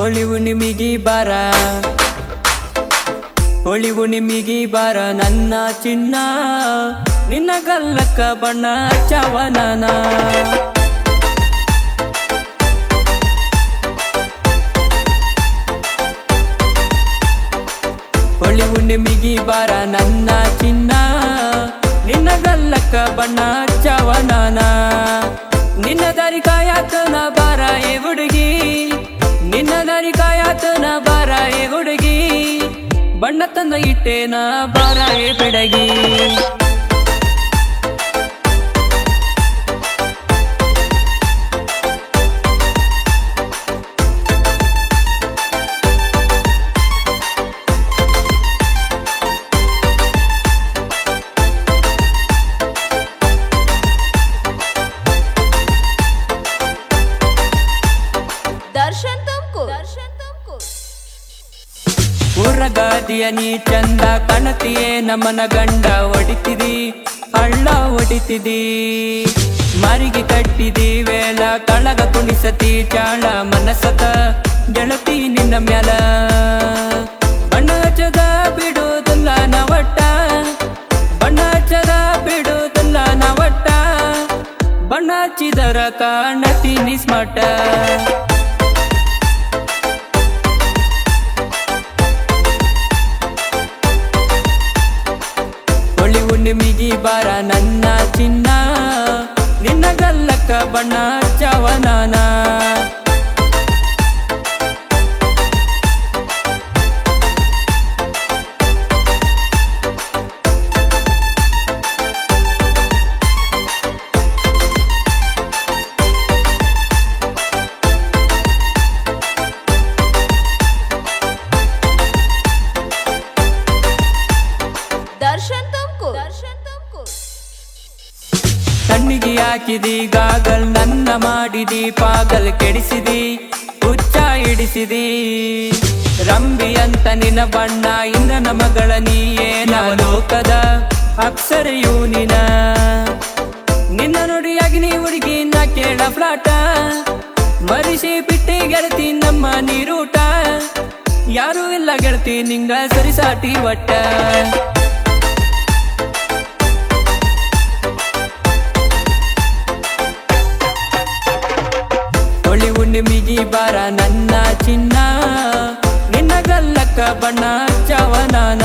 ಹೊಳಿವು ನಿಮಿಗಿ ಬಾರ ಹೊಳಿವು ನಿಮಿಗಿ ಬಾರ ನನ್ನ ಚಿನ್ನ ನಿನ್ನ ಗಲ್ಲಕ್ಕ ಬಣ್ಣ ಹಚ್ಚವನಾನ ಹೊಳಿವು ನಿಮಿಗಿ ಬಾರ ನನ್ನ ಚಿನ್ನ ನಿನ್ನ ಗಲ್ಲಕ್ಕ ಬಣ್ಣ ಹಚ್ಚವನಾನ ನಿನ್ನ ದಾರಿ ಕಾಯತನ ಬಾರ ಏ ಹುಡುಗಿ ನಿನ್ನ ದಾರಿ ಕಾಯತನ ಬಾರ ಏ ಹುಡುಗಿ ಬಣ್ಣ ತಂದ ಇಟ್ಟೇನ ಬಾರ ಏ ಬೆಡಗಿ ಊರಗಾದಿಯ ನೀ ಚಂದ ಕಾಣತಿಯೇ ನಮ್ಮನ ಗಂಡ ಹೊಡಿತಿದಿ ಹಳ್ಳ ಹೊಡಿತಿದಿ ಮಾರಿಗೆ ಕಟ್ಟಿದಿ ವೇಳ ಕಳಗ ಕುಣಿಸತಿ ಚಾಳ ಮನಸತ ಗೆಳತಿ ನಿನ್ನ ಮ್ಯಾಲ ಬಣ್ಣ ಹಚ್ಚದ ಬಿಡುವುದಿಲ್ಲ ನವಟ್ಟ ಬಣ್ಣ ಹಚ್ಚದ ಬಿಡುವುದಿಲ್ಲ ನವಟ್ಟ ಬಣ್ಣ ಹಚ್ಚಿದರ ಕಾಣತಿ ನಿಸ್ಮಟ ನಿಮಿಗಿ ಬಾರ ನನ್ನ ಚಿನ್ನ ನಿನ್ನ ಗಲ್ಲಕ್ಕ ಬಣ್ಣ ಹಚ್ಚವನಾನ ಕಣ್ಣಿಗೆ ಹಾಕಿದಿ ಗಾಗಲ್ ನನ್ನ ಮಾಡಿದಿ ಪಾಗಲ್ ಕೆಡಿಸಿದಿ ಹುಚ್ಚ ಹಿಡಿಸಿದಿ ರಂಬಿ ಅಂತ ನಿನ್ನ ಬಣ್ಣ ಇಂದ್ರನ ಮಗಳ ನೀಯೇನ ಲೋಕದ ಅಕ್ಷರೆಯೂ ನಿನ ನಿನ್ನ ನುಡಿಯಾಗಿ ನೀ ಹುಡುಗಿ ನಾ ಕೇಳ ಫ್ಲಾಟ ಮರಿಸಿ ಬಿಟ್ಟಿ ಗೆಳತಿ ನಮ್ಮ ನೀರೂಟ ಯಾರೂ ಇಲ್ಲ ಗೆಳತಿ ನಿಂಗ ಸರಿಸಾಟಿ ಒಟ್ಟ ಹೊಳಿವು ನಿಮಿಗಿ ಬಾರ ನನ್ನ ಚಿನ್ನ ನಿನ್ನ ಗಲ್ಲಕ್ಕ ಬಣ್ಣ ಹಚ್ಚವನಾನ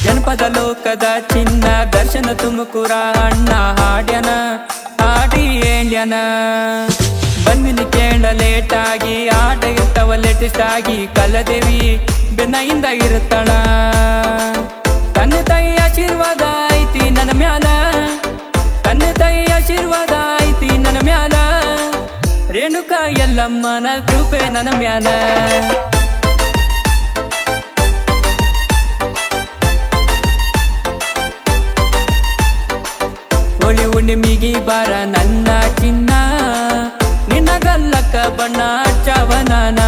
ಜನಪದ ಲೋಕದ ಚಿನ್ನ ದರ್ಶನ ತುಮಕೂರ ಅಣ್ಣ ಹಾಡ್ಯನ ಹಾಡಿ ಏಂಡ್ಯನ ಬಂದಿನಿ ಕೇಳ ಲೇಟಾಗಿ ಆಟ ಇರ್ತವ ಲೇಟೆಸ್ಟ್ ಆಗಿ ಕಲದೇವಿ ಬೆನ್ನಿಂದ ಇರುತ್ತಳ ತಂದೆ ತಾಯಿ ಆಶೀರ್ವಾದ ಐತಿ ನನ್ನ ಮ್ಯಾಲ ತಂದೆ ತಾಯಿ ಆಶೀರ್ವಾದ ಐತಿ ನನ್ನ ಮ್ಯಾಲ ರೇಣುಕಾ ಎಲ್ಲಮ್ಮನ ಕೃಪೆ ನನ್ನ ಮ್ಯಾಲ ಹೊಳಿವು ನಿಮಿಗಿ ಬಾರ ನನ್ನ ಚಿನ್ನ ನಿನ್ನ ಗಲ್ಲಕ್ಕ ಬಣ್ಣ ಹಚ್ಚವನಾನ